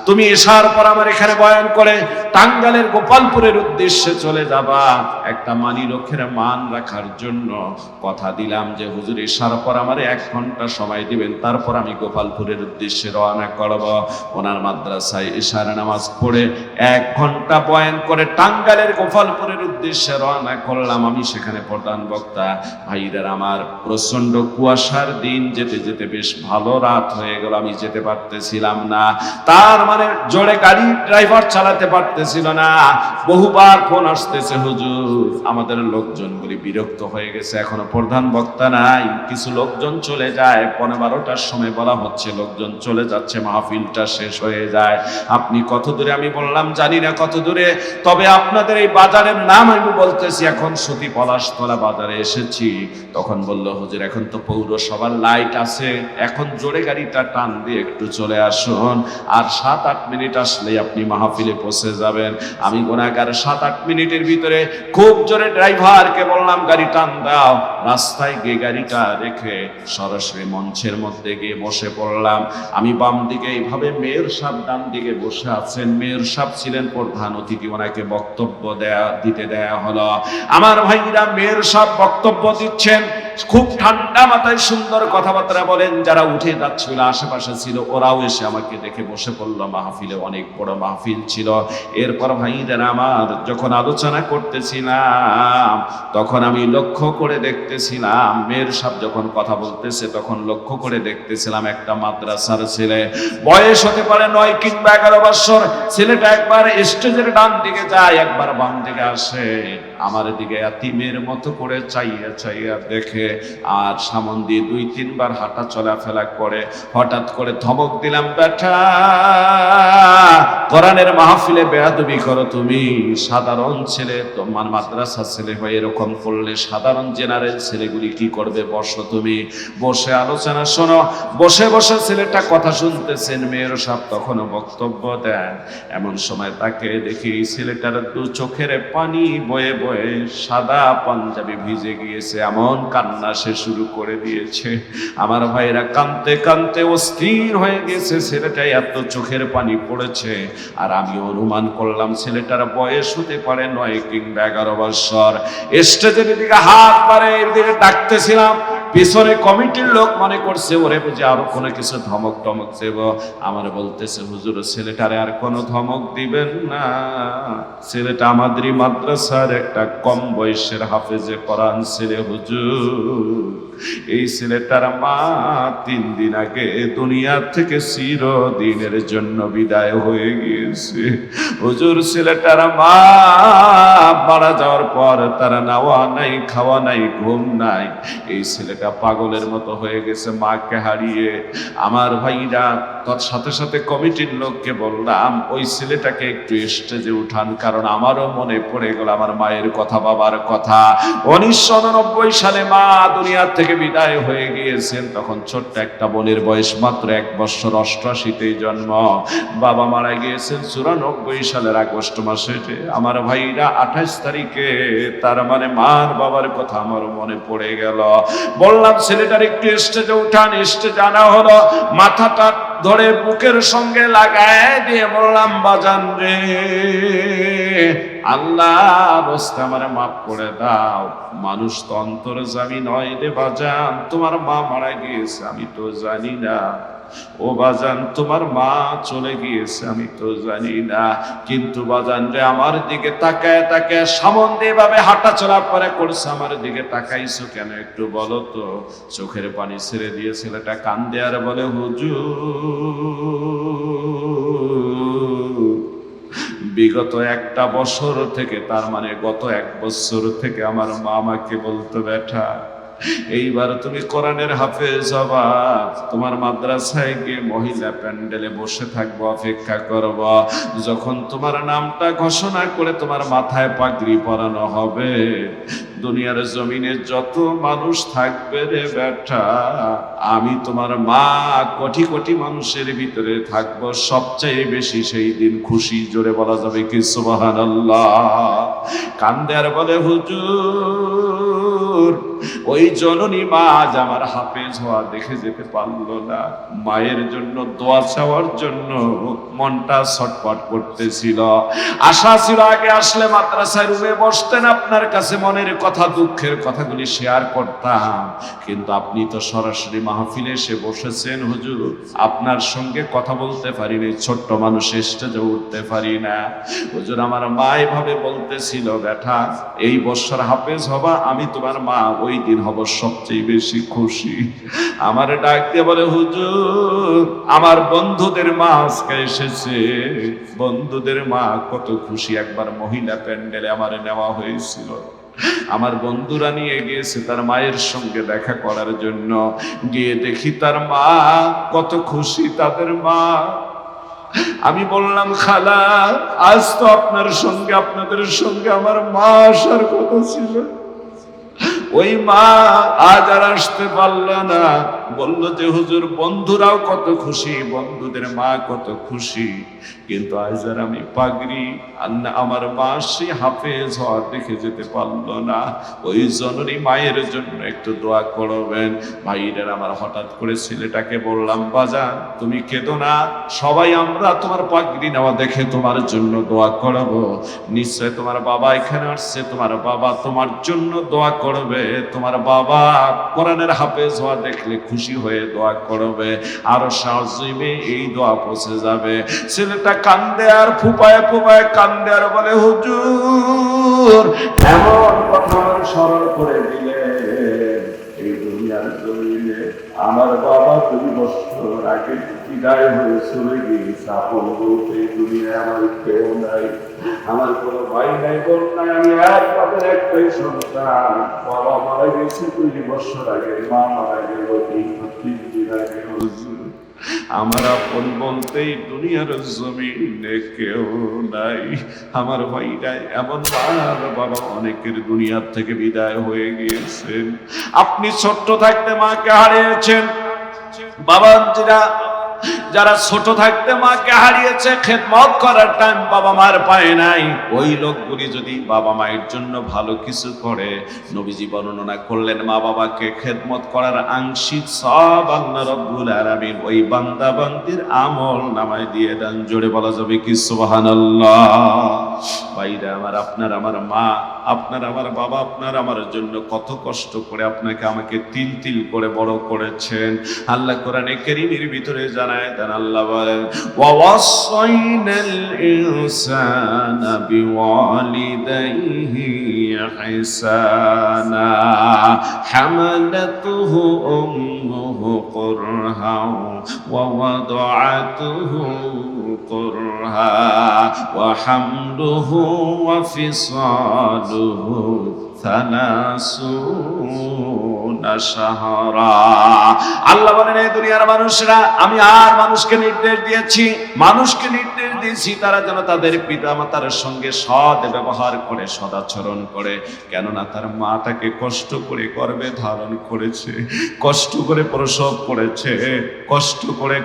তুমি এসার পর আমার এখানে বয়ান করে টাঙ্গাইলের গোপালপুরের উদ্দেশ্যে চলে যাবা। একটা মানি লক্ষের মান রাখার জন্য কথা দিলাম যে হুজুর এসার পর আমার 1 ঘন্টা সময় দিবেন, তারপর আমি গোপালপুরের উদ্দেশ্যে রওনা করব। ওনার মাদ্রাসায় এশার নামাজ পড়ে 1 ঘন্টা বয়ান করে টাঙ্গাইলের গোপালপুরের উদ্দেশ্যে রওনা করলাম। আমি সেখানে প্রধান বক্তা। ভাইরা আমার, প্রচন্ড কুয়াশার দিন, যেতে যেতে বেশ ভালো রাত হয়ে গেল, আমি যেতে পারতেছিলাম না। তার মানে জোরে গাড়ি ড্রাইভার চালাতে পারতেছিল না। বহুবার ফোন আসতেছে, হুজুর আমাদের লোকজনগুলি বিরক্ত হয়ে গেছে, এখনো প্রধান বক্তা নাই, কিছু লোকজন চলে যায়, 12টার সময় বলা হচ্ছে লোকজন চলে যাচ্ছে, মাহফিলটা শেষ হয়ে যায়। আপনি কত দূরে? আমি বললাম জানি না কত দূরে, তবে আপনাদের এই বাজারের নাম আমি বলতেছি, এখন সতী পলাশতলা বাজারে এসেছি। তখন বলল, হুজুর এখন তো পৌরসভার লাইট আছে, এখন জোরে গাড়িটা টান দিয়ে একটু চলে আসুন, আর 7-8 মিনিট আসলেই আপনি মাহফিলে পৌঁছে যাবেন। আমি গুনাহগার 7-8 মিনিটের ভিতরে খুব জোরে ড্রাইভারকে বললাম গাড়ি টান দাও। রাস্তায় গিয়ে গাড়িটা রেখে সরাসরি মঞ্চের মধ্যে গিয়ে বসে পড়লাম। আমি বাম দিকে এইভাবে, মেয়র সাহেব ডান দিকে বসে আছেন। মেয়র সাহেব ছিলেন প্রধান অতিথি, ওনাকে বক্তব্য দিতে দেয়া হলো। আমার ভাইরা, মেয়র সাহেব বক্তব্য দিচ্ছেন, খুব ঠান্ডা মাথায় সুন্দর কথাবার্তা বলেন। যারা উঠে যাচ্ছিল আশেপাশে ছিল, ওরাও এসে আমাকে দেখে বসে পড়লো। মাহফিলে অনেক বড় মাহফিল ছিল। এরপর ভাইরা আমার, যখন আলোচনা করতেছিলাম তখন আমি লক্ষ্য করে দেখতেছিলাম, মেয়ের সাহেব যখন কথা বলতেছে তখন লক্ষ্য করে দেখতেছিলাম একটা মাদ্রাসার ছেলে, বয়স হতে পারে 9 কিংবা 11 বছর। ছেলেটা একবার স্টেজের ডান দিকে যায়, একবার বাম দিকে আসে, আমার দিকে এতিমের মতো করে চাইয়া চাইয়া দেখে, আর সামন দিয়ে 2-3 বার হাঁটা চলাফেরা করে। হঠাৎ করে ধমক দিলাম, বেটা কোরআনের মাহফিলে বেয়াদবি করো তুমি? সাধারণ ছেলে, তোমার মাদ্রাসা ছেলে হয়ে এরকম করলে সাধারণ জেনারেল ছেলেগুলি কি করবে? বসো তুমি, বসে আলোচনা শোনো। বসে বসে ছেলেটা কথা শুনতেছেন। মেয়ের সাহেব তখনও বক্তব্য দেন। এমন সময় তাকে দেখি ছেলেটার 2 চোখের পানি বয়ে বয়ে সাদা পাঞ্জাবি ভিজে গিয়েছে, এমন কান্না সে শুরু করে দিয়েছে। আমার ভাইরা কাঁদতে কাঁদতে অস্থির হয়ে গেছে, ছেলেটা এত চোখের পানি পড়েছে। আর আমি অনুমান করলাম ছেলেটার বয়স হতে পারে 9 কিংবা 11 বছর। স্টেজের দিকে হাত বাড়ে এদিকে ডাকতেছিলাম, পিছনে কমিটির লোক মনে করছে ওরে বুঝে আরো কোনো কিছু ধমক টমক দেব। আমার বলতেছে, হুজুর ছেলেটারে আর কোনো ধমক দিবেন না, ছেলেটা আমাদেরই মাদ্রাসার একটা কম বয়সের হাফেজে কোরআন ছেলে হুজুর। এই ছেলেটার মা 3 দিন আগে দুনিয়া থেকে চিরদিনের জন্য বিদায় হয়ে গিয়েছে। হুজুর ছেলেটার মা মারা যাওয়ার পর তারা নাওয়া নাই, খাওয়া নাই, ঘুম নাই। এই ছেলেটা পাগলের মতো হয়ে গেছে মাকে হারিয়ে। আমার ভাইরা, তার সাথে সাথে কমিটির লোককে বললাম ওই ছেলেটাকে একটু স্টেজে উঠান, কারণ আমারও মনে পড়ে গেল আমার মায়ের কথা, বাবার কথা। 1989 সালে মা দুনিয়া থেকে বিদায় হয়ে গিয়েছেন। তখন ছোট্ট একটা বোনের বয়স মাত্র 1 বছর, 88তেই জন্ম। বাবা মারা গিয়েছেন 94 সালের আগস্ট মাসে। আমার ভাইরা 28 তারিখে, তার মানে মার বাবার কথা আমার মনে পড়ে গেল। বললাম ছেলেটার একটু স্টেজে উঠান। স্টেজে আনা হলো, মাথাটা ধরে বুকের সঙ্গে লাগায় দিয়ে বললাম, বাজান রে, আল্লাহ বস্তে আমারে মাফ করে দাও। মানুষ তো অন্তর্যামী নয় রে বাজান, তোমার মা মারা গিয়েছে আমি তো জানি না। ও বাজান, তোমার মা চলে গিয়েছে আমি তো জানি না, কিন্তু বাজান রে আমার দিকে তাকায় তাকায় সামন দিয়ে ভাবে হাঁটা চলা পরে করছে, আমার দিকে তাকাইছো কেন একটু বলো তো? চোখের পানি ছেড়ে দিয়ে ছেলেটা কান্দে আর বলে, হুজুর বিগত একটা বছর থেকে, তার মানে গত 1 বছর থেকে আমার মা আমাকে বলতো, বেটা এইবার তুমি কোরআনের হাফেজ হবা, তোমার মাদ্রাসায় গিয়ে মহিলা প্যান্ডেলে বসে থাকবো, অপেক্ষা করব যখন তোমার নামটা ঘোষণা করে তোমার মাথায় পাগড়ি পরানো হবে, দুনিয়ার জমিনে যত মানুষ থাকবে রে বেটা, আমি তোমার মা কোটি কোটি মানুষের ভিতরে থাকবো সবচেয়ে বেশি সেই দিন খুশি। জোরে বলা যাবে কি সুবহানাল্লাহ? কান্দে আর বলে, হুজুর ওই জননী মা আজ আমার হাফেজ হওয়া দেখে যেতে পারলো না, মায়ের জন্য দোয়া চাওয়ার জন্য মনটা ছটফট করতেছিল। আশা ছিল আগে আসলে মাদ্রাসায় রুমে বসতেন, আপনার কাছে মনের কথা দুঃখের কথাগুলি শেয়ার করতাম, কিন্তু আপনি তো সরাসরি মাহফিলে এসে বসেছেন হুজুর, আপনার সঙ্গে কথা বলতে পারিনি, ছোট্ট মানুষ স্টেজে উঠতে পারি না। হুজুর আমার মা এভাবে বলতেছিল, বেটা এই বছর হাফেজ হবা, আমি তোমার মা ওই দিন হব সবচেয়ে বেশি খুশি। আমার ডাক দিয়ে বলে, হুজুর আমার বন্ধুদের মা আজকে এসেছে, বন্ধুদের মা কত খুশি। একবার মহিলা প্যান্ডেলে আমার নেওয়া হয়েছিল, আমার বন্ধুরা নিয়ে গিয়েছে তার মায়ের সঙ্গে দেখা করার জন্য, গিয়ে দেখি তার মা কত খুশি, তাদের মা। আমি বললাম, খালা আজ তো আপনার সঙ্গে আপনাদের সঙ্গে আমার মা আসার কথা ছিল, ওই মা আজ আর আসতে পারল না। বলল যে হুজুর বন্ধুরাও কত খুশি, বন্ধুদের মা কত খুশি, কিন্তু আজ আর আমি পাগড়ি আমার মা সে হাফেজ হওয়া দেখে যেতে পারলো না, ওই জননী মায়ের জন্য একটু দোয়া করবেন। ভাইরা আমার হঠাৎ করে ছেলেটাকে বললাম, বাজান তুমি কেঁদো না, সবাই আমরা তোমার পাগড়ি নেওয়া দেখে তোমার জন্য দোয়া করবো, নিশ্চয় তোমার বাবা এখানে আসছে, তোমার বাবা তোমার জন্য দোয়া করবে, তোমার বাবা কোরআনের হাফেজ হওয়া দেখলে খুশি হয়ে দোয়া করবে, আরো সাহসিবে এই দোয়া পৌঁছে যাবে। ছেলেটা কান্দে আর ফুপায় ফুপায় কান্দে আর বলে, হুজুর এমন কথা স্মরণ করে দিলে, এই দুনিয়ার জমিনে আমার বাবা 2 বছর আগে বিদায় হয়ে চলে গিয়েছে, আপন বলতে এই দুনিয়ায় আমার কেউ নাই, আমার কোনো ভাই নাই বোন নাই, আমি একমাত্র একটাই সন্তান, বাবা মারা গেছে 2 বছর আগে, মা মারা গেল এই 3 দিন আগে। হুজুর আমার আপন বলতেই দুনিয়ার জমিনে কেউ নাই, আমার ভাইরা এমন বাবা অনেকের দুনিয়ার থেকে বিদায় হয়ে গিয়েছেন। আপনি ছোট্ট থাকতে মাকে হারিয়েছেন, বাবা যারা ছোট থাকতে মাকে হারিয়েছে, খেদমত করার টাইম বাবা মার পায় নাই, ওই লোকগুলি যদি বাবা মায়ের জন্য ভালো কিছু করে, নবীজি বর্ণনা করলেন মা বাবাকে খেদমত করার আংশিক সব আল্লাহ রাব্বুল আলামিন ওই বান্দা বান্দির আমল নামায় দিয়ে দেন। জোরে বলা যাবে কি সুবহানাল্লাহ? ভাইরা আমার, আপনার আমার মা, আপনার আমার বাবা আপনার আমার জন্য কত কষ্ট করে আপনাকে আমাকে তিল তিল করে বড় করেছেন। আল্লাহ কোরআনে কারীমের ভিতরে জানায় দেন, আল্লাহ বলেন, ওয়াসাইনাল ইনসানা বিওয়ালিদাইহি ইহসানা হামালাতুহু উম্মুহু কুরহা ওয়া ওয়াদাআতুহু কুরহা ওয়া হামলুহু ওয়া ফিসালুহু 30 শাহরা। আল্লাহ বলেন, এই দুনিয়ার মানুষরা, আমি আর মানুষকে নির্দেশ দিয়েছি তারা যেন তাদের পিতা মাতার সঙ্গে সৎ ব্যবহার করে, সদাচরণ করে, কেননা তার মাটাকে কষ্ট করে গর্ভে ধারণ করেছে, কষ্ট করে প্রসব করেছে, কষ্ট করে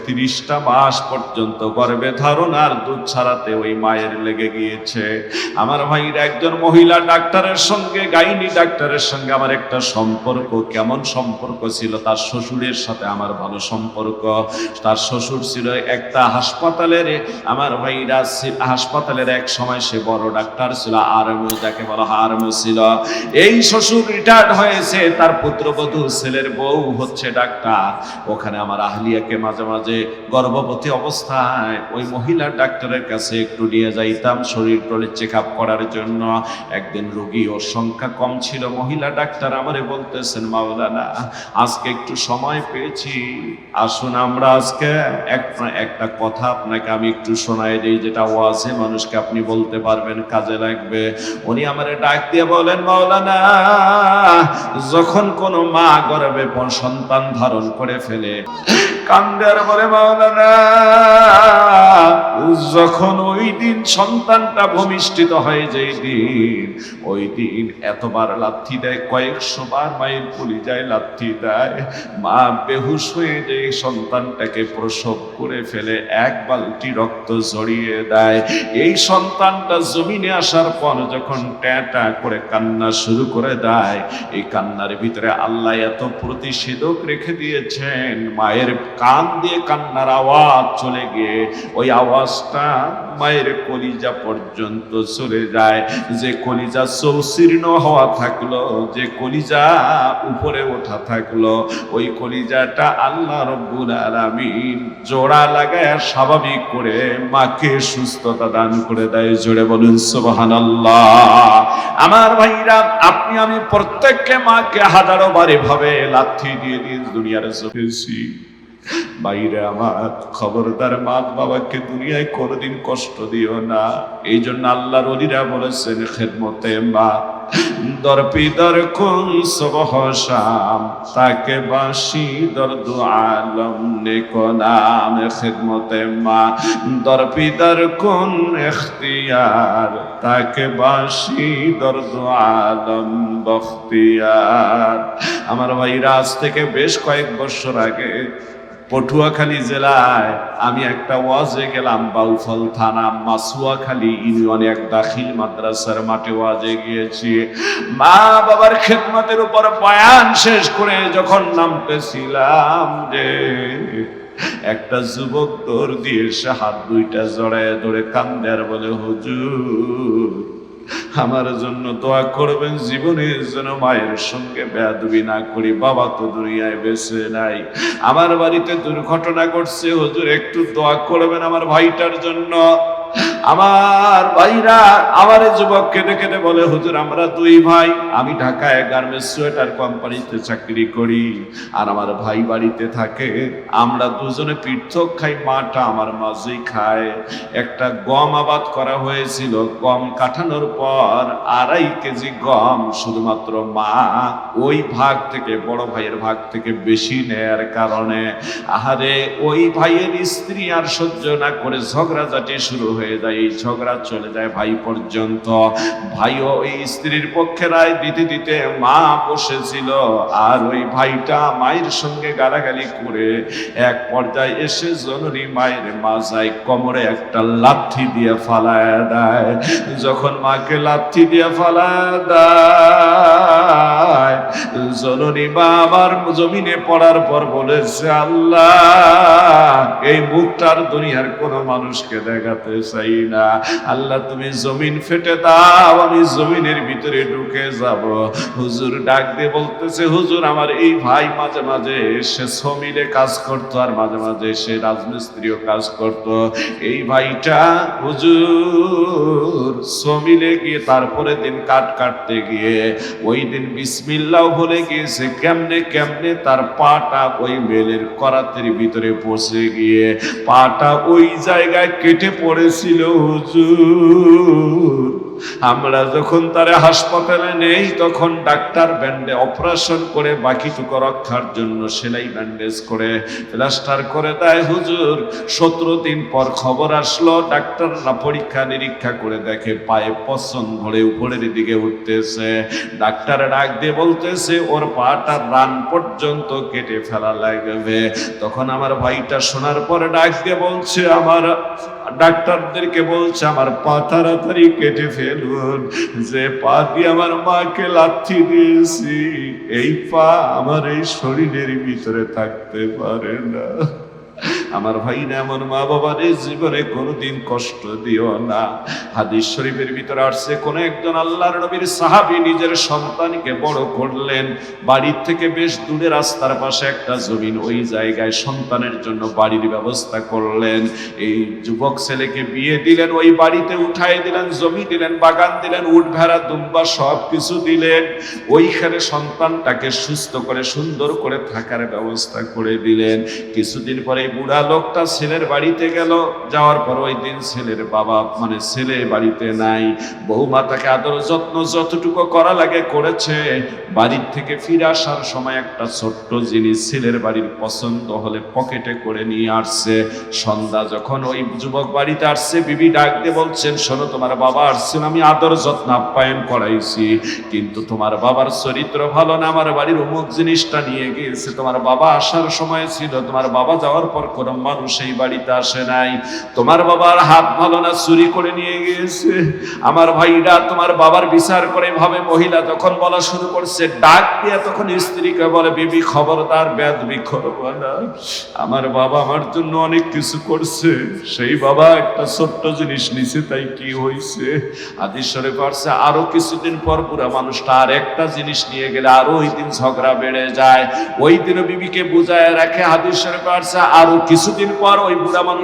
30টা মাস পর্যন্ত গর্ভে ধারণ আর দুধ ছাড়াতে ওই মায়ের লেগে গিয়েছে। আমার ভাইরা, একজন মহিলা ডাক্তারের সঙ্গে, গাইনি ডাক্তারের সঙ্গে আমার একটা সম্পর্ক, কেমন সম্পর্ক ছিল, তার শ্বশুরের সাথে আমার ভালো সম্পর্ক। তার শ্বশুর ছিল একটা হাসপাতালের, আমার ভাইরা হাসপাতালের এক সময় সে বড় ডাক্তার ছিল, আরএমও যাকে বলা হয়, আরএমও ছিল। এই শ্বশুর রিটায়ার্ড হয়েছে, তার পুত্রবধূ ছেলের বউ হচ্ছে ডাক্তার। ওখানে আমার আহলিয়াকে মাঝে মাঝে গর্ভবতী অবস্থায় ওই মহিলা ডাক্তারের কাছে একটু নিয়ে যাইতাম শরীর টলে চেক আপ করার জন্য। একদিন রোগী ও সংখ্যা কম ছিল, মহিলা ডাক্তার আমারে বলতেছে, বলতেছেন, মাওলানা আজকে একটু সময় পেয়েছি, আসুন আমরা আজকে একটা কথা আপনাকে আমি একটু শোনাই দিই, যেটা ওয়াজে মানুষকে আপনি বলতে পারবেন, কাজে লাগবে। উনি আমারে ডাক দিয়ে বলেন, মাওলানা যখন কোন মা গর্ভে সন্তান ধারণ করে ফেলে, কান্দে আর বলে, মাওলানা যখন ওই দিন সন্তানটা ভূমিষ্ঠিত হয়, যেই দিন, ওই দিন এতবার লাথি দেয়, কয়েকশো বার মায়ের কলিজায় লাথি দেয়, মা বেহুশ হয়ে যে সন্তানটাকে প্রসব করে ফেলে, এক বালতি রক্ত ঝরিয়ে দেয়। এই সন্তানটা জমিনে আসার পর যখন ট্যাটা করে কান্না শুরু করে দেয়, এই কান্নার ভিতরে আল্লাহ এত প্রতিষেধক রেখে দিয়েছেন, মায়ের কান দিয়ে কান্নার আওয়াজ চলে গিয়ে ওই আওয়াজটা মায়ের কলিজা পর্যন্ত চলে যায়। যে কলিজা চৌশীর্ণ হওয়া থাকলো, যে কলিজা উপরে ওঠা থাকলো, ওই কলিজাটা আল্লাহ রব্বুল আলামিন জোড়া লাগায় স্বাভাবিক করে মাকে সুস্থতা দান করে দেয়। জোরে বলুন সুবহানাল্লাহ। আমার ভাইরা, আপনি আমি প্রত্যেককে মাকে হাজারো বারে ভাবে লাথি দিয়ে দুনিয়ার চোখেছি। বাইরে আমার, খবরদার মা বাবাকে দুনিয়ায় কোনোদিন কষ্ট দিও না। এই জন্য আল্লাহর ওলিরা বলেছেন, খেদমতে মা দর পিদর কুন সুবহ শাম, তাকে বাসি দর্দ আলম নেকো নাম। খেদমতে মা দর পিদর কুন ইখতিয়ার, তাকে বাসি দর্দ আলম বখতিয়ার। আমার ভাইরা, আজ থেকে বেশ কয়েক বছর আগে পটুয়াখালী জেলায় আমি একটা ওয়াজে গেলাম, বাউফল থানা মাসুয়াখালী ইউনিয়নে এক দাখিল মাদ্রাসার মাঠে ওয়াজে গিয়েছি। মা বাবার খেদমতের উপর বয়ান শেষ করে যখন নামতেছিলাম, যে একটা যুবক দৌড় দিয়ে এসে হাত দুইটা জড়ায় ধরে কান্দে আর বলে, হুজুর আমার জন্য দোয়া করবেন, জীবনের যেন মায়ের সঙ্গে বেয়াদবি না করি, বাবা তো দুনিয়ায় বেঁচে নাই, আমার বাড়িতে দুর্ঘটনা ঘটছে, হুজুর একটু দোয়া করবেন আমার ভাইটার জন্য। আমার ভাইরা আমার যুবক কেঁদে কেঁদে বলে, হুজুর আমরা দুই ভাই, আমি ঢাকায় গার্মেন্টস সোয়েটার কোম্পানিতে চাকরি করি, আর আমার ভাই বাড়িতে থাকে, আমরা দুজনে পৃথক খাই, মাটা আমার মাঝেই খায়। একটা গম আবাদ করা হয়েছিল, গম কাটানোর পর 2.5 কেজি গম শুধুমাত্র মা ওই ভাগ থেকে, বড় ভাইয়ের ভাগ থেকে বেশি নেয়ার কারণে, আহারে ওই ভাইয়ের স্ত্রী আর সহ্য না করে ঝগড়াঝাটি শুরু হয়ে যায়। এই ঝগড়া চলে যায় ভাই পর্যন্ত। ভাইও ওই স্ত্রীর পক্ষে রায় দিতে দিতে মা বসেছিল, আর ওই ভাইটা মায়ের সঙ্গে গালাগালি করে এক পর্যায়ে এসে জননী মায়ের মাজায় কোমরে একটা লাথি দিয়ে ফালায় দেয়। যখন মাকে লাথি দিয়ে ফালায় দেয়, জননী মা আবার জমিনে পড়ার পর বলেছে, আল্লাহ এই মুখটার দুনিয়ার কোন মানুষকে দেখাতে চাই না, আল্লাহ তুমি জমিন ফেটে দাও, আমি জমিনের ভিতরে ঢুকে যাব। হুজুর ডাক দিয়ে বলতেছে, হুজুর আমার এই ভাই মাঝে মাঝে সে শ্রমিলে কাজ করতো, আর মাঝে মাঝে সে রাজমিস্ত্রিও কাজ করত। এই ভাইটা হুজুর শ্রমিলে গিয়ে তারপরে দিন কাটতে গিয়ে ওই দিন বিসমিল্লাহ বলে গিয়েছে, কেমনে কেমনে তার পাটা ওই মেলের করাতের ভিতরে পৌঁছে গিয়ে পাটা ওই জায়গায় কেটে পড়েছিল। হুজুর আমরা যখন তারে হাসপাতালে নেই, তখন ডাক্তার ব্যান্ডে অপারেশন করে বাকিটুকু রক্ষার জন্য সেলাই ব্যান্ডেজ করে প্লাস্টার করে দেয়। হুজুর 17 দিন পর খবর আসলো, ডাক্তাররা পরীক্ষা নিরীক্ষা করে দেখে পায়ে পছন ধরে উপরের দিকে উঠতেছে। ডাক্তার ডাক দিয়ে বলতেছে, ওর পাটা রান পর্যন্ত কেটে ফেলা লাগবে। তখন আমার ভাইটা শোনার পরে ডাক দিয়ে বলছে, আমার ডাক্তারদেরকে বলছে, আমার পা তাড়াতাড়ি কেটে ফেলুন, যে পা দিয়ে আমার মাকে লাথি দিয়েছি, এই পা আমার এই শরীরের ভিতরে থাকতে পারে না। আমার ভাইরা, এমন মা বাবারে জীবনে কোনোদিন কষ্ট দিও না। হাদিস শরীফের ভিতরে আসছে, কোন একজন আল্লাহর নবীর সাহাবী নিজের সন্তানকে বড় করলেন, বাড়ির থেকে বেশ দূরে রাস্তার পাশে একটা জমিন, ওই জায়গায় সন্তানের জন্য বাড়ির ব্যবস্থা করলেন। এই যুবক ছেলেকে বিয়ে দিলেন, ওই বাড়িতে উঠাই দিলেন, জমি দিলেন, বাগান দিলেন, উট ভেড়া দুম্বা সব কিছু দিলেন। ওইখানে সন্তানটাকে সুস্থ করে সুন্দর করে থাকার ব্যবস্থা করে দিলেন। কিছুদিন পরে বুড়া লোকটা ছেলের বাড়িতে গেল, যাওয়ার পর ওই দিন ছেলের বাবা মানে ছেলে বাড়িতে নাই। বৌমা তাকে আদর যত্ন যতটুকু করা লাগে করেছে। বাড়ির থেকে ফিরে আসার সময় একটা ছোট্ট জিনিস ছেলের বাড়ির পছন্দ হলে পকেটে করে নিয়ে আসছে। সন্ধ্যা যখন ওই যুবক বাড়িতে আসছে, বিবি ডাক দিয়ে বলছেন, শোনো, তোমার বাবা আসছেন, আমি আদর যত্ন আপ্যায়ন করাইছি, কিন্তু তোমার বাবার চরিত্র ভালো না, আমার বাড়ির অমুক জিনিসটা নিয়ে গিয়েছে। তোমার বাবা আসার সময় ছিল, তোমার বাবা যাওয়ার পর কোনো মানুষ এই বাড়িতে আসে নাই। তোমার বাবার হাত ভালো না, চুরি করে নিয়ে গিয়েছে। আমার ভাইরা, তোমার বাবার বিচার করে ভাবে মহিলা তখন বলা শুরু করছে, ডাক দিয়ে তখন স্ত্রীকে বলে, বিবি খবরদার, বেয়াদবি করবো না, আমার বাবা আমার জন্য অনেক কিছু করছে, সেই বাবা একটা ছোট্ট জিনিস নিছে, তাই কি হয়েছে? হাদিস শরীফে আসছে, আরো কিছুদিন পর পুরা মানুষটা আর একটা জিনিস নিয়ে গেলে আরো ওই দিন ঝগড়া বেড়ে যায়। ওই দিনও বিবিকে বুঝায় রাখে। হাদিস শরীফে আসছে, আরো কিছুদিন পর ওই বুড়া মানুষ